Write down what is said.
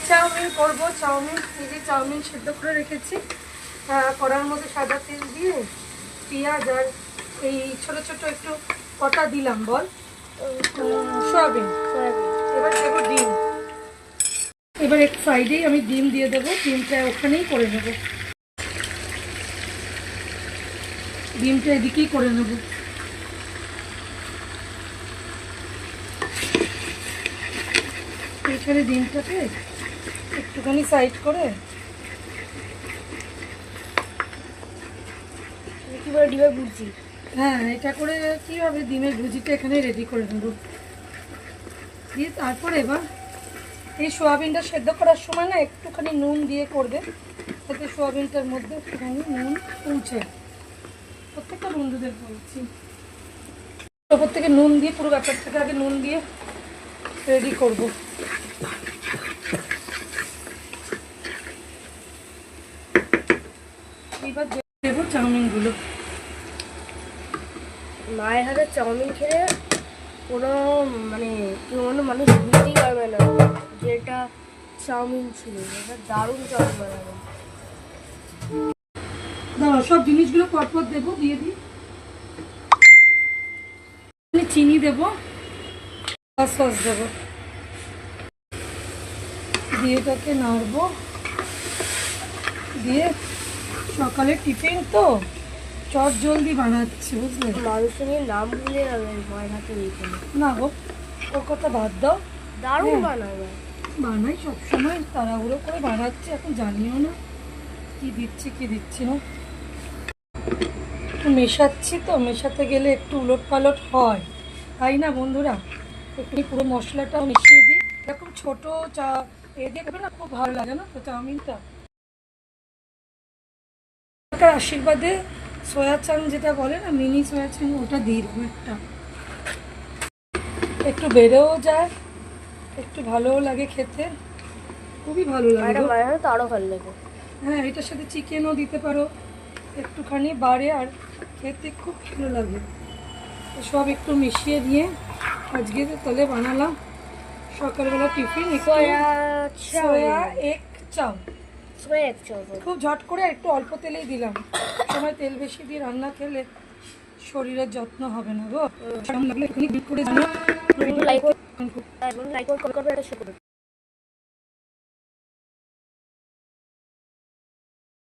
Chowmein করবো। Chowmein, এই যে চাউমিন সেদ্ধ করে রেখেছি, কড়ার মধ্যে সাদা তেল দিয়ে পেঁয়াজ আর এই ছোট ছোট একটু কটা দিলাম বল সয়াবিন। এবার দেবো ডিম। এবার এক সাইডেই আমি ডিম দিয়ে দেবো, ডিমটা ওখানেই করে নেবো, ডিমটা এদিকেই করে নেবো। এইখানে ডিমটাকে একটুখানি সাইড করে কিভাবে ডিমের ভুজি, হ্যাঁ এটা করে কীভাবে ডিমের ভুজিটা এখানে রেডি করে নেবো। দিয়ে তারপর এবার এই সোয়াবিনটা সেদ্ধ করার সময় না একটুখানি নুন দিয়ে করবে, যাতে সোয়াবিনটার মধ্যে একটুখানি নুন পৌঁছে। প্রত্যেকটা বন্ধুদের বলছি, ওপর থেকে নুন দিয়ে পুরো ব্যাপারটাকে আগে নুন দিয়ে রেডি করব। এবার দেবো চাউমিনগুলো। মায়ের হাতে চাউমিন খেলে কোনো মানে কোনো মানুষ বুঝতেই পারবে না যে এটা চাউমিন ছিল। এটা দারুণ চাউমিন বানাবে। দাঁড়াও, সব জিনিসগুলো পরপর দেবো, দিয়ে দিই। চিনি দেবো, সস দেবো, দিয়ে এটাকে নাড়বো। দিয়ে সকালে টিফিন তো চট জলদি বানাচ্ছি, বুঝলে। মানুষের নাম ভুলে যাবে মায়ের হাতে এইখানে। না গো, ওর কথা বাদ দাও, দারুণ হ্যাঁ। বানাবে। বানাই সবসময়, তাড়াহুড়ো করে বানাচ্ছি, এখন জানিও না কি দিচ্ছি কি দিচ্ছি না। একটু মেশাচ্ছি তো, মেশাতে গেলে একটু উলট পালট হয়, তাই না বন্ধুরা। একটু পুরো মশলাটাও মিশিয়ে দিই। এরকম ছোটো চা এ দিয়ে করবে না, খুব ভালো লাগে না তো চাউমিনটা। আশীর্বাদে সয়া চাং যেটা বলে না, মিনি সয়া চাং, ওটা দিয়ে দেবো একটা, একটু বেড়েও যায়, একটু ভালোও লাগে খেতে, খুবই ভালো লাগে। মায়ের তো আরও ভালো লাগে। হ্যাঁ, এটার সাথে চিকেনও দিতে পারো, একটুখানি বাড়ে আর খেতে খুব ভালো লাগে। সব একটু মিশিয়ে দিয়ে আজকে তাহলে বানালাম সকালবেলা টিফিন সোয়া এগ চাউ। খুব ঝট করে একটু অল্প তেলেই দিলাম, সময় তেল বেশি দিয়ে রান্না খেলে শরীরের যত্ন হবে না গো।